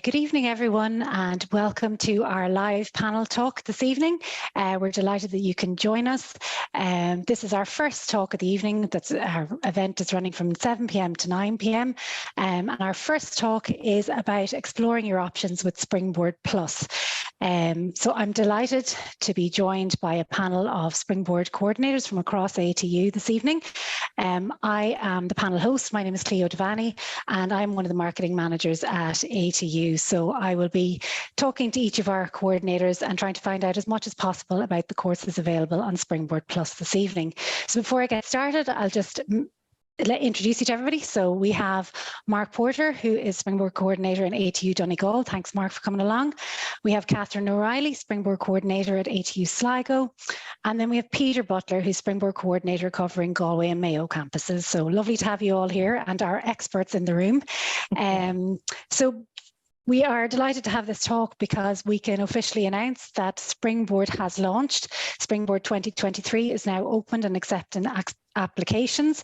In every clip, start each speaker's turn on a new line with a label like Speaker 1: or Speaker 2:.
Speaker 1: Good evening, everyone, and welcome to our live panel talk this evening. We're delighted that you can join us. This is our first talk of the evening. Our event is running from 7 p.m. to 9 p.m. And our first talk is about exploring your options with Springboard Plus. So I'm delighted to be joined by a panel of Springboard coordinators from across ATU this evening. I am the panel host. My name is Cleo Devaney, and I'm one of the marketing managers at ATU. So I will be talking to each of our coordinators and trying to find out as much as possible about the courses available on Springboard Plus this evening. So before I get started, I'll just introduce you to everybody. So we have Mark Porter, who is Springboard Coordinator in ATU Donegal. Thanks, Mark, for coming along. We have Catherine O'Reilly, Springboard Coordinator at ATU Sligo. And then we have Peter Butler, who's Springboard Coordinator covering Galway and Mayo campuses. So lovely to have you all here and our experts in the room. So we are delighted to have this talk because we can officially announce that Springboard has launched. Springboard 2023 is now opened and accepting applications.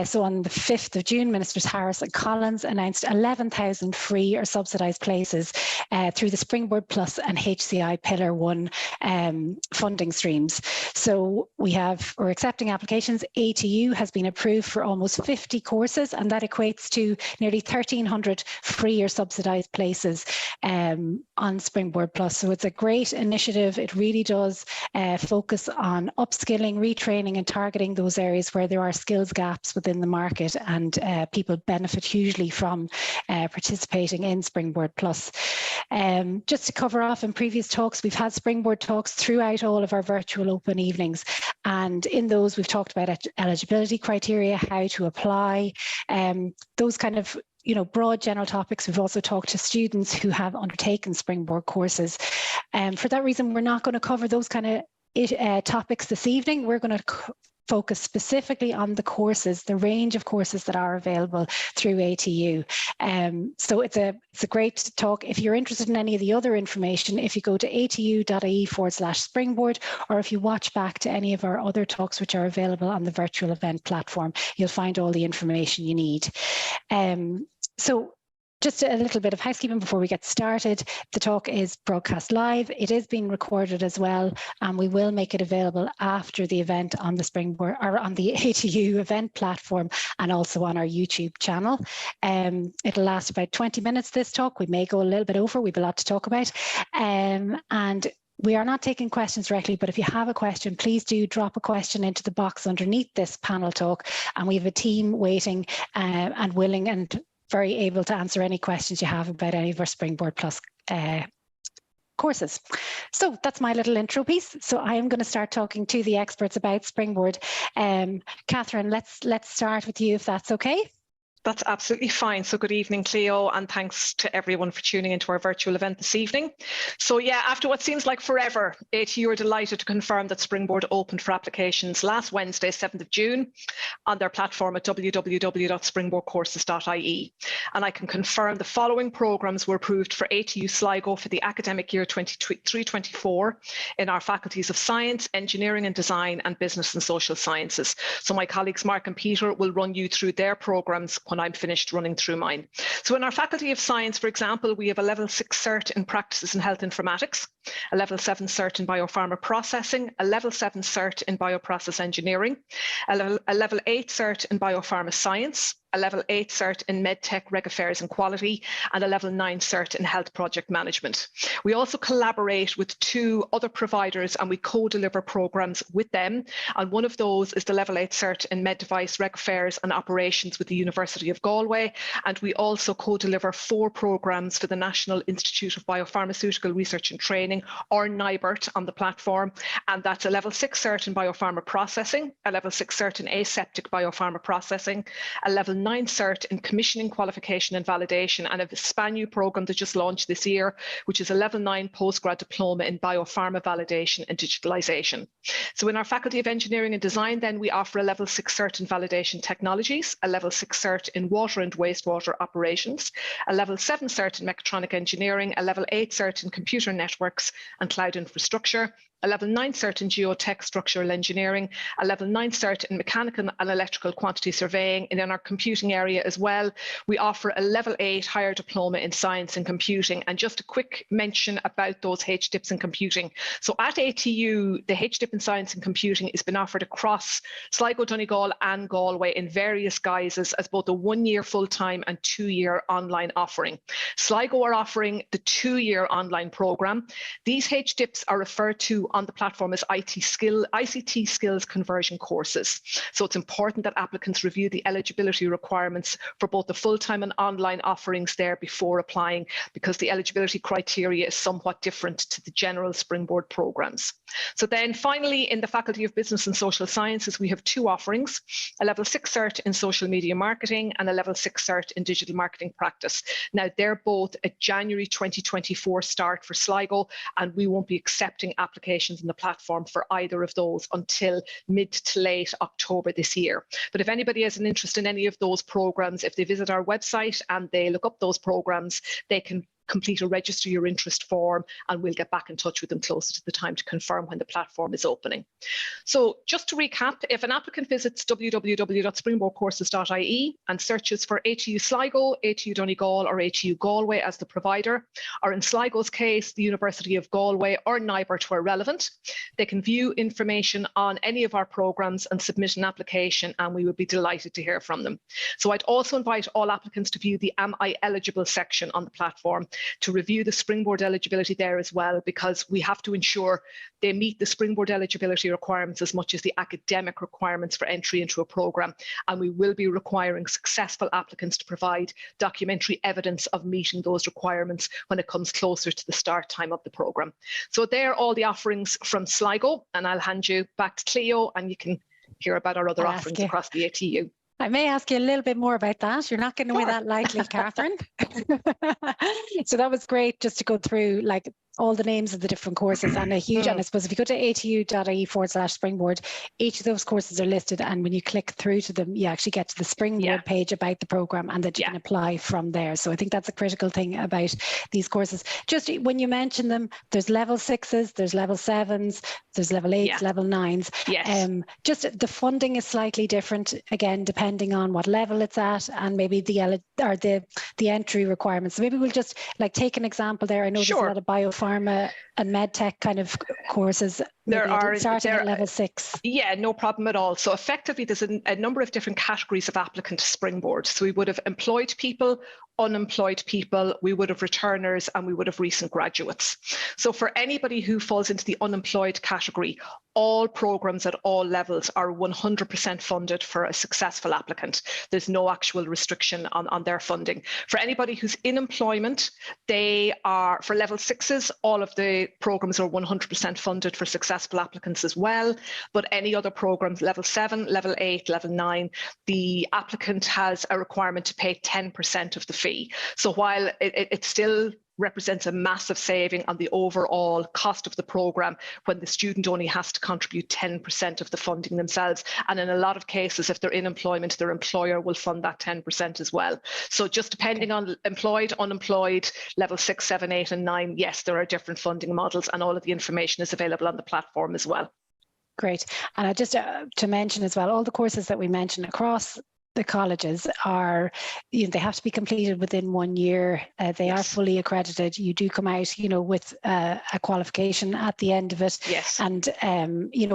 Speaker 1: So on the 5th of June, Ministers Harris and Collins announced 11,000 free or subsidised places through the Springboard Plus and HCI Pillar 1 funding streams. So we're accepting applications. ATU has been approved for almost 50 courses, and that equates to nearly 1,300 free or subsidised places on Springboard Plus. So it's a great initiative. It really does focus on upskilling, retraining and targeting those areas where there are skills gaps within the market, and people benefit hugely from participating in Springboard Plus. Just to cover off, in previous talks, we've had Springboard talks throughout all of our virtual open evenings. And in those, we've talked about eligibility criteria, how to apply, those kind of broad general topics. We've also talked to students who have undertaken Springboard courses. For that reason, we're not going to cover those kind of topics this evening. We're going to focus specifically on the courses, the range of courses that are available through ATU. So it's a great talk. If you're interested in any of the other information, if you go to atu.ie/springboard, or if you watch back to any of our other talks which are available on the virtual event platform, you'll find all the information you need. So just a little bit of housekeeping before we get started. The talk is broadcast live. It is being recorded as well, and we will make it available after the event on the Springboard or on the ATU event platform, and also on our YouTube channel. It'll last about 20 minutes, this talk. We may go a little bit over. We've a lot to talk about. And we are not taking questions directly, but if you have a question, please do drop a question into the box underneath this panel talk, and we have a team waiting and willing and very able to answer any questions you have about any of our Springboard Plus courses. So that's my little intro piece. So I am going to start talking to the experts about Springboard. Catherine, let's start with you, if that's okay.
Speaker 2: That's absolutely fine. So good evening, Cleo, and thanks to everyone for tuning into our virtual event this evening. So yeah, after what seems like forever, ATU are delighted to confirm that Springboard opened for applications last Wednesday, 7th of June, on their platform at www.springboardcourses.ie. And I can confirm the following programmes were approved for ATU Sligo for the academic year 23-24 in our faculties of Science, Engineering and Design, and Business and Social Sciences. So my colleagues Mark and Peter will run you through their programmes when I'm finished running through mine. So in our Faculty of Science, for example, we have a level 6 cert in Practices in Health Informatics, a level 7 cert in Biopharma Processing, a level 7 cert in Bioprocess Engineering, a level 8 cert in Biopharma Science, a level 8 cert in MedTech, Reg Affairs and Quality, and a level 9 cert in Health Project Management. We also collaborate with 2 other providers, and we co-deliver programmes with them. And one of those is the level 8 cert in Med Device, Reg Affairs and Operations with the University of Galway. And we also co-deliver 4 programmes for the National Institute of Biopharmaceutical Research and Training, or NIBRT, on the platform. And that's a level 6 cert in Biopharma Processing, a level 6 cert in Aseptic Biopharma Processing, a level 9 cert in Commissioning, Qualification and Validation, and a SPANU programme that just launched this year, which is a level 9 postgrad diploma in Biopharma Validation and Digitalisation. So in our Faculty of Engineering and Design, then, we offer a level 6 cert in Validation Technologies, a level 6 cert in Water and Wastewater Operations, a level 7 cert in Mechatronic Engineering, a level 8 cert in Computer Networks and Cloud Infrastructure, a level 9 cert in geotech structural engineering, a level 9 cert in mechanical and electrical quantity surveying, and in our computing area as well, we offer a level 8 higher diploma in science and computing. And just a quick mention about those HDiPs in computing. So at ATU, the HDiP in science and computing has been offered across Sligo, Donegal and Galway in various guises as both a 1-year full-time and 2-year online offering. Sligo are offering the 2-year online programme. These HDiPs are referred to on the platform as ICT skills conversion courses. So it's important that applicants review the eligibility requirements for both the full-time and online offerings there before applying, because the eligibility criteria is somewhat different to the general Springboard programmes. So then finally, in the Faculty of Business and Social Sciences, we have 2 offerings, a level 6 cert in social media marketing and a level 6 cert in digital marketing practice. Now, they're both a January 2024 start for Sligo, and we won't be accepting applications in the platform for either of those until mid to late October this year. But if anybody has an interest in any of those programs, if they visit our website and they look up those programs, they can complete a register your interest form, and we'll get back in touch with them closer to the time to confirm when the platform is opening. So just to recap, if an applicant visits www.springboardcourses.ie and searches for ATU Sligo, ATU Donegal or ATU Galway as the provider, or in Sligo's case, the University of Galway or NIBRT where relevant, they can view information on any of our programmes and submit an application, and we would be delighted to hear from them. So I'd also invite all applicants to view the Am I Eligible section on the platform to review the Springboard eligibility there as well, because we have to ensure they meet the Springboard eligibility requirements as much as the academic requirements for entry into a programme. And we will be requiring successful applicants to provide documentary evidence of meeting those requirements when it comes closer to the start time of the programme. So there are all the offerings from Sligo, and I'll hand you back to Cleo and you can hear about our other offerings across the ATU.
Speaker 1: I may ask you a little bit more about that. You're not getting away that lightly, Catherine. So that was great just to go through like all the names of the different courses, and a huge, and I suppose if you go to atu.ie/springboard, each of those courses are listed, and when you click through to them, you actually get to the Springboard page about the programme, and that you can apply from there. So I think that's a critical thing about these courses. Just when you mention them, there's level 6s, there's level 7s, there's level 8s, level 9s. Just the funding is slightly different, again, depending on what level it's at, and maybe the entry requirements. So maybe we'll just like take an example there. I know there's a lot of biopharma and medtech kind of courses. There are starting at level 6.
Speaker 2: Yeah, no problem at all. So effectively, there's a number of different categories of applicant to Springboard. So we would have employed people, unemployed people, we would have returners, and we would have recent graduates. So for anybody who falls into the unemployed category, all programs at all levels are 100% funded for a successful applicant. There's no actual restriction on their funding. For anybody who's in employment, they are, for level 6s, all of the programs are 100% funded for successful applicants as well. But any other programs, level 7, level 8, level 9, the applicant has a requirement to pay 10% of the fee. So while it still represents a massive saving on the overall cost of the programme when the student only has to contribute 10% of the funding themselves. And in a lot of cases, if they're in employment, their employer will fund that 10% as well. So just depending on employed, unemployed, level 6, 7, 8 and 9, yes, there are different funding models, and all of the information is available on the platform as well.
Speaker 1: Great. And I just to mention as well, all the courses that we mentioned across the colleges are, they have to be completed within 1 year. They are fully accredited. You do come out, with a qualification at the end of it. And,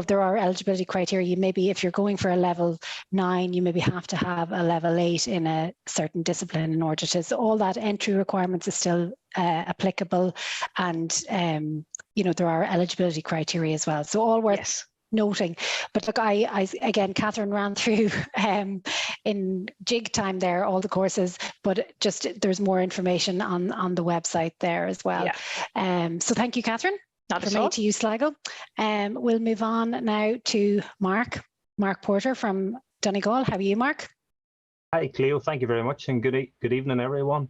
Speaker 1: there are eligibility criteria. Maybe if you're going for a level 9, you maybe have to have a level 8 in a certain discipline in order to, so all that entry requirements is still applicable. And, there are eligibility criteria as well. So all worth noting. But look, I again, Catherine ran through in jig time there all the courses, but just there's more information on the website there as well. So thank you, Catherine, from ATU Sligo. We'll move on now to Mark Porter from Donegal. How are you, Mark?
Speaker 3: Hi, Cleo. Thank you very much, and good evening, everyone.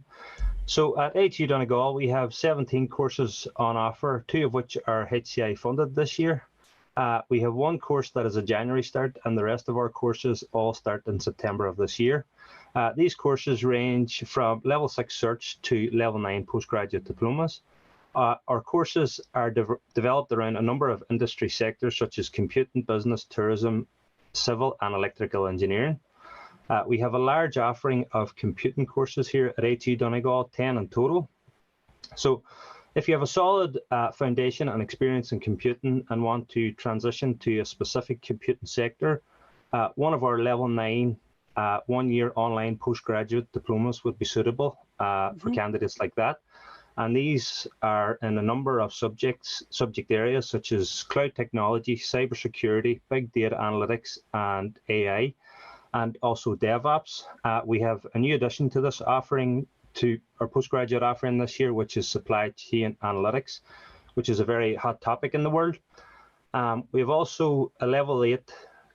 Speaker 3: So at ATU Donegal, we have 17 courses on offer, 2 of which are HCI funded this year. We have 1 course that is a January start, and the rest of our courses all start in September of this year. These courses range from level 6 cert to level 9 postgraduate diplomas. Our courses are developed around a number of industry sectors such as computing, business, tourism, civil and electrical engineering. We have a large offering of computing courses here at ATU Donegal, 10 in total. So if you have a solid foundation and experience in computing and want to transition to a specific computing sector, one of our level 9 one-year online postgraduate diplomas would be suitable for candidates like that. And these are in a number of subject areas such as cloud technology, cybersecurity, big data analytics, and AI, and also DevOps. We have a new addition to this offering, to our postgraduate offering this year, which is supply chain analytics, which is a very hot topic in the world. We have also a level 8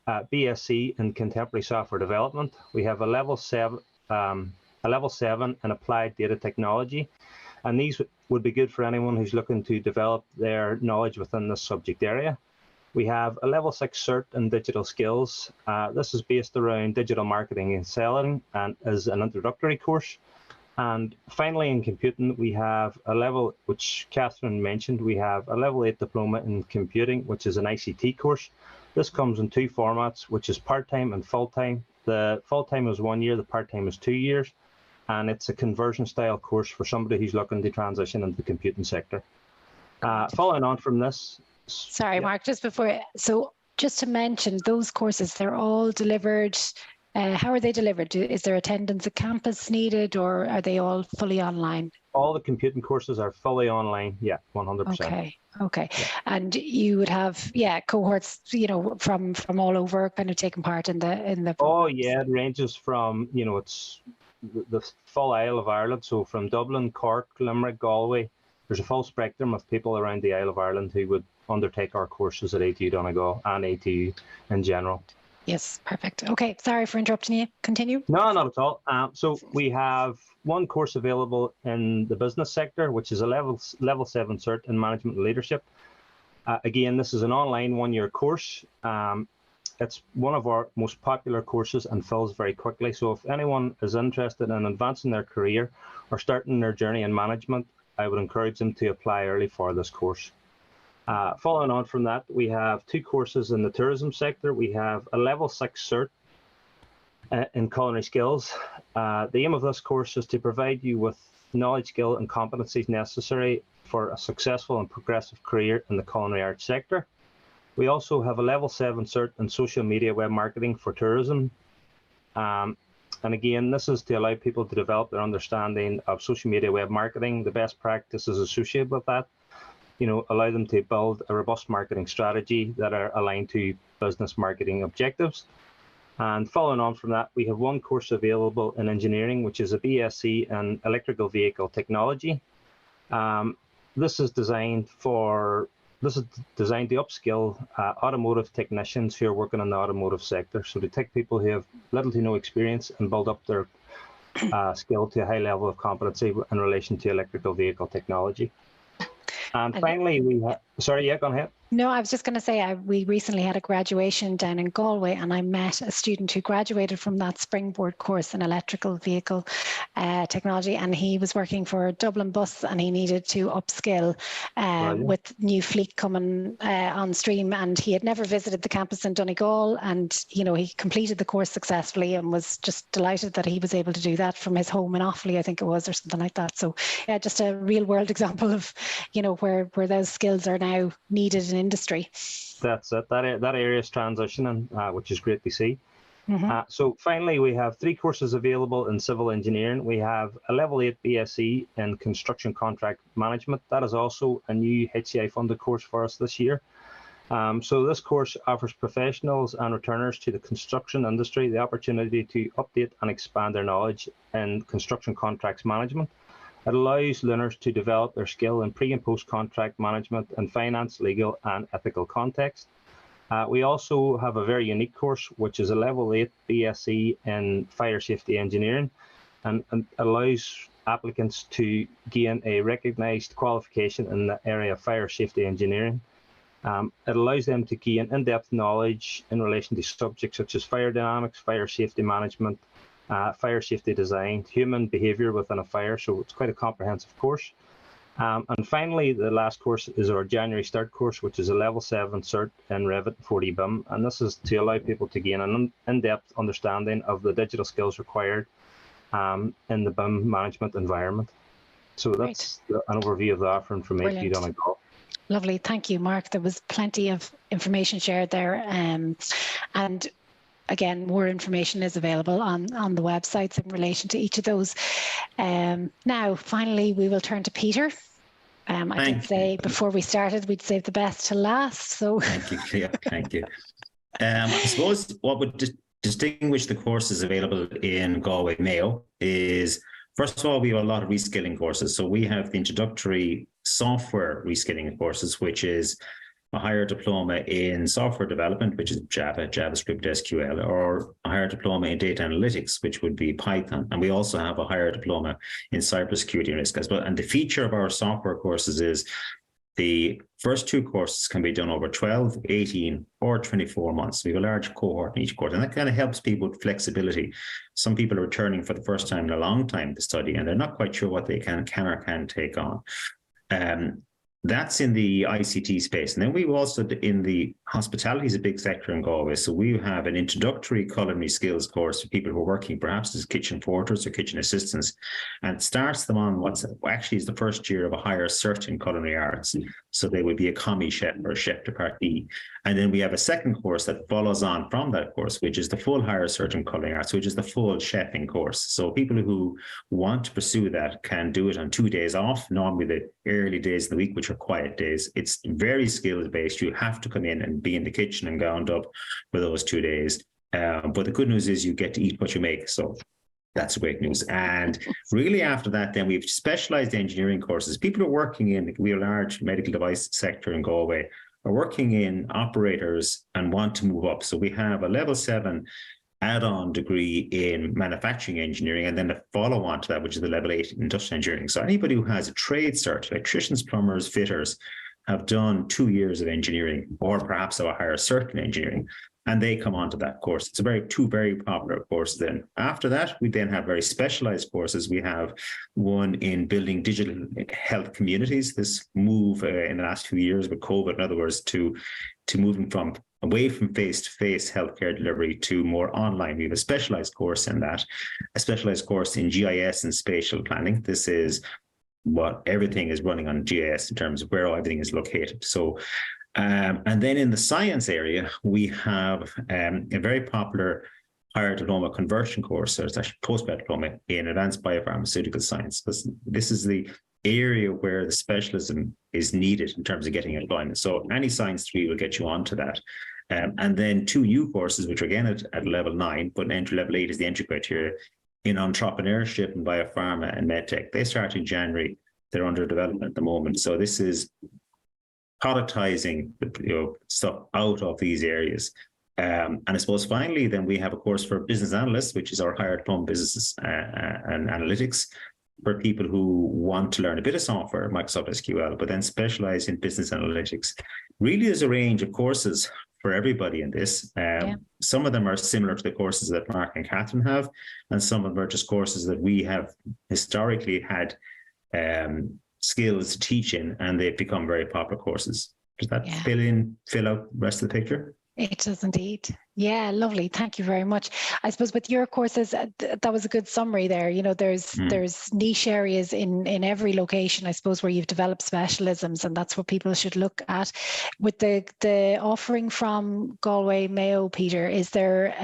Speaker 3: BSc in contemporary software development. We have a level 7 in applied data technology. And these would be good for anyone who's looking to develop their knowledge within this subject area. We have a level 6 cert in digital skills. This is based around digital marketing and selling and is an introductory course. And finally, in computing, we have a level, which Catherine mentioned, we have a level 8 diploma in computing, which is an ICT course. This comes in 2 formats, which is part-time and full-time. The full-time is 1 year, the part-time is 2 years. And it's a conversion style course for somebody who's looking to transition into the computing sector. Following on from this.
Speaker 1: Sorry, Mark, just before, so just to mention, those courses, they're all delivered. How are they delivered? Is there attendance at campus needed, or are they all fully online?
Speaker 3: All the computing courses are fully online, yeah, 100%.
Speaker 1: Okay. Yeah. And you would have, cohorts, from all over kind of taking part in the programs.
Speaker 3: Oh, yeah, it ranges from, it's the full Isle of Ireland, so from Dublin, Cork, Limerick, Galway. There's a full spectrum of people around the Isle of Ireland who would undertake our courses at ATU Donegal and ATU in general. Yes,
Speaker 1: perfect. Okay, sorry for interrupting you. Continue.
Speaker 3: No, not at all. So we have one course available in the business sector, which is a level 7 cert in management and leadership. Again, this is an online 1-year course. It's one of our most popular courses and fills very quickly. So if anyone is interested in advancing their career or starting their journey in management, I would encourage them to apply early for this course. Following on from that, we have 2 courses in the tourism sector. We have a level 6 cert in culinary skills. The aim of this course is to provide you with knowledge, skill, and competencies necessary for a successful and progressive career in the culinary arts sector. We also have a level 7 cert in social media web marketing for tourism. And again, this is to allow people to develop their understanding of social media web marketing, the best practices associated with that, allow them to build a robust marketing strategy that are aligned to business marketing objectives. And following on from that, we have one course available in engineering, which is a BSc in electrical vehicle technology. This is designed to upskill automotive technicians who are working in the automotive sector. So to take people who have little to no experience and build up their skill to a high level of competency in relation to electrical vehicle technology. And finally, we have, sorry, yeah, go ahead.
Speaker 1: No, I was just going to say, we recently had a graduation down in Galway, and I met a student who graduated from that Springboard course in electrical vehicle technology, and he was working for Dublin Bus, and he needed to upskill with new fleet coming on stream, and he had never visited the campus in Donegal, and he completed the course successfully and was just delighted that he was able to do that from his home in Offaly, I think it was, or something like that. So yeah, just a real world example of where those skills are now needed in industry.
Speaker 3: That's it. That area is transitioning, which is great to see. So finally, we have 3 courses available in civil engineering. We have a level 8 BSc in construction contract management. That is also a new HCI funded course for us this year. So this course offers professionals and returners to the construction industry the opportunity to update and expand their knowledge in construction contracts management. It allows learners to develop their skill in pre- and post-contract management in finance, legal, and ethical context. We also have a very unique course, which is a level 8 BSc in fire safety engineering, and allows applicants to gain a recognised qualification in the area of fire safety engineering. It allows them to gain in-depth knowledge in relation to subjects such as fire dynamics, fire safety management, fire safety design, human behaviour within a fire, so it's quite a comprehensive course. And finally, the last course is our January start course, which is a level 7 cert in Revit 4D BIM. And this is to allow people to gain an in-depth understanding of the digital skills required in the BIM management environment. So that's an overview of the offering from ATU Donegal.
Speaker 1: Lovely, thank you, Mark. There was plenty of information shared there, and again, more information is available on the websites in relation to each of those. Now, finally, we will turn to Peter. I did say before we started we'd save the best to last. So
Speaker 4: thank you, Cleo. Thank you. I suppose what would distinguish the courses available in Galway Mayo is, first of all, we have a lot of reskilling courses. So we have the introductory software reskilling courses, which is a higher diploma in software development, which is Java, JavaScript, SQL, or a higher diploma in data analytics, which would be Python. And we also have a higher diploma in cybersecurity and risk as well. And the feature of our software courses is the first 2 courses can be done over 12, 18, or 24 months. We have a large cohort in each course, and that kind of helps people with flexibility. Some people are returning for the first time in a long time to study, and they're not quite sure what they can or can't take on. That's in the ICT space. And then we've also, in the hospitality is a big sector in Galway. So we have an introductory culinary skills course for people who are working perhaps as kitchen porters or kitchen assistants. And it starts them on what's actually is the first year of a higher cert in culinary arts. So they would be a commis chef or a chef de partie. And then we have a second course that follows on from that course, which is the full higher cert in culinary arts, which is the full chefing course. So people who want to pursue that can do it on 2 days off, normally the early days of the week, which are quiet days. It's very skills based. You have to come in and be in the kitchen and gowned up for those 2 days. But the good news is you get to eat what you make. So that's great news. And really after that, then we've specialized engineering courses. People are working in, we have a large medical device sector in Galway, are working in operators and want to move up. So we have a level 7 add-on degree in manufacturing engineering, and then a follow-on to that, which is the level 8 industrial engineering. So anybody who has a trade cert, electricians, plumbers, fitters, have done 2 years of engineering, or perhaps have a higher cert in engineering, and they come onto that course. It's two very popular courses. Then after that, we then have very specialized courses. We have one in building digital health communities. This move in the last few years with COVID, in other words, to moving from away from face-to-face healthcare delivery to more online. We have a specialized course in that, a specialized course in GIS and spatial planning. This is what everything is running on GIS in terms of where everything is located. So, and then in the science area, we have a very popular higher diploma conversion course. So it's actually postgrad diploma in advanced biopharmaceutical science. This is the area where the specialism is needed in terms of getting employment. So any science degree will get you onto that. And then 2 U courses, which are again at level 9, but entry level 8 is the entry criteria in entrepreneurship and biopharma and medtech. They start in January. They're under development at the moment. So this is productizing stuff out of these areas. And I suppose finally, then we have a course for business analysts, which is our higher diploma business and analytics, for people who want to learn a bit of software, Microsoft SQL, but then specialize in business analytics. Really, there's a range of courses for everybody in this. Some of them are similar to the courses that Mark and Catherine have, and some of them are just courses that we have historically had skills to teach in, and they've become very popular courses. Does that fill out the rest of the picture?
Speaker 1: It does indeed. Yeah, lovely. Thank you very much. I suppose with your courses, that was a good summary there. You know, there's niche areas in every location, I suppose, where you've developed specialisms, and that's what people should look at. With the offering from Galway Mayo, Peter, is there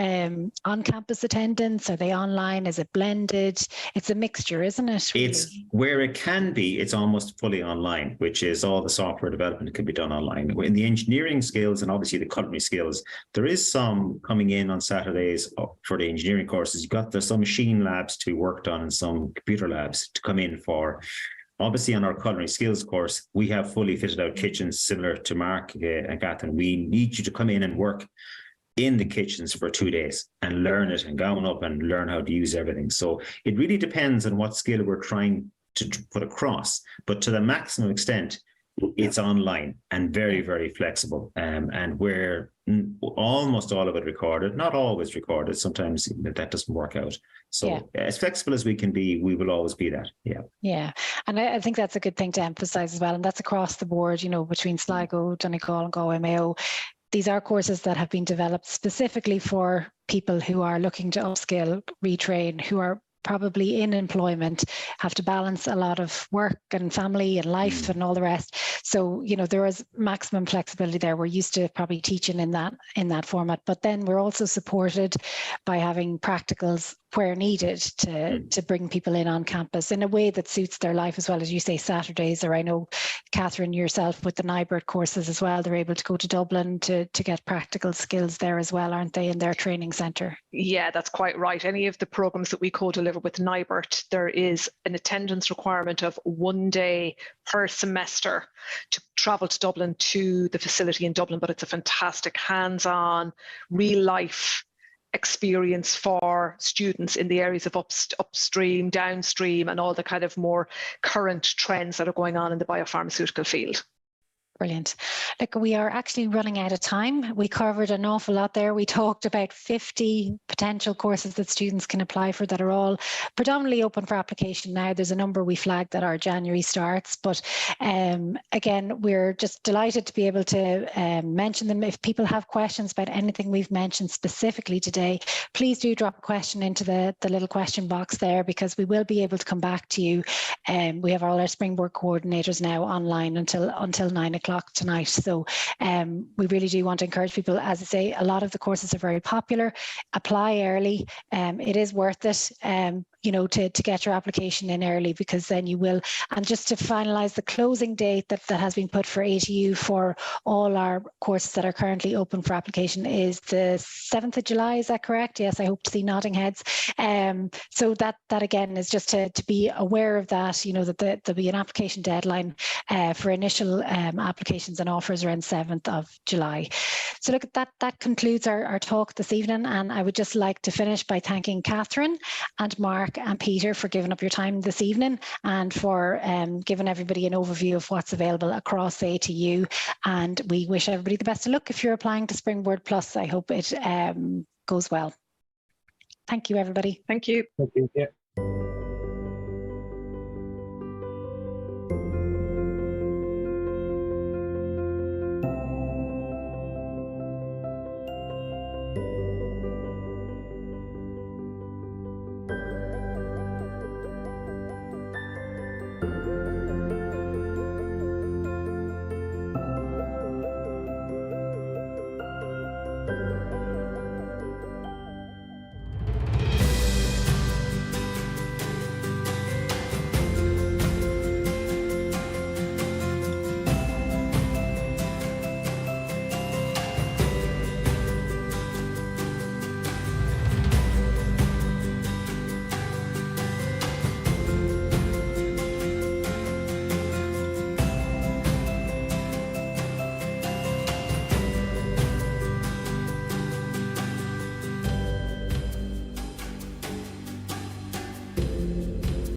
Speaker 1: on-campus attendance? Are they online? Is it blended? It's a mixture, isn't it? Really?
Speaker 4: It's where it can be, it's almost fully online, which is all the software development can be done online. In the engineering skills and obviously the culinary skills, there is some coming in on Saturdays for the engineering courses. There's some machine labs to be worked on and some computer labs to come in for. Obviously, on our culinary skills course, we have fully fitted out kitchens similar to Mark and Catherine. We need you to come in and work in the kitchens for 2 days and learn it and gown up and learn how to use everything. So it really depends on what skill we're trying to put across. But to the maximum extent, it's online and very, very flexible. And we're almost all of it recorded, not always recorded. Sometimes that doesn't work out. So as flexible as we can be, we will always be that. Yeah.
Speaker 1: Yeah. And I think that's a good thing to emphasize as well. And that's across the board, you know, between Sligo, Donegal and Galway Mayo. These are courses that have been developed specifically for people who are looking to upskill, retrain, who are probably in employment, have to balance a lot of work and family and life and all the rest. So, you know, there is maximum flexibility there. We're used to probably teaching in that format, but then we're also supported by having practicals where needed to bring people in on campus in a way that suits their life as well. As you say, Saturdays, or I know, Catherine, yourself with the NIBRT courses as well, they're able to go to Dublin to get practical skills there as well, aren't they, in their training centre?
Speaker 2: Yeah, that's quite right. Any of the programmes that we co-deliver with NIBRT, there is an attendance requirement of 1 day per semester to travel to Dublin, to the facility in Dublin, but it's a fantastic hands-on, real-life experience for students in the areas of upstream, downstream, and all the kind of more current trends that are going on in the biopharmaceutical field.
Speaker 1: Brilliant. Look, we are actually running out of time. We covered an awful lot there. We talked about 50 potential courses that students can apply for that are all predominantly open for application now. There's a number we flagged that are January starts, but again, we're just delighted to be able to mention them. If people have questions about anything we've mentioned specifically today, please do drop a question into the little question box there, because we will be able to come back to you. We have all our Springboard coordinators now online until 9 o'clock tonight. So we really do want to encourage people. As I say, a lot of the courses are very popular. Apply early. It is worth it. You know, to get your application in early, because then you will. And just to finalise, the closing date that has been put for ATU for all our courses that are currently open for application is the 7th of July. Is that correct? Yes, I hope to see nodding heads. So that again is just to be aware of that, you know, that there'll be an application deadline for initial applications and offers around 7th of July. So look, that concludes our talk this evening, and I would just like to finish by thanking Catherine and Mark and Peter for giving up your time this evening, and for giving everybody an overview of what's available across ATU. And we wish everybody the best of luck if you're applying to Springboard Plus. I hope it goes well. Thank you, everybody.
Speaker 2: Thank you.
Speaker 3: Thank you. Yeah.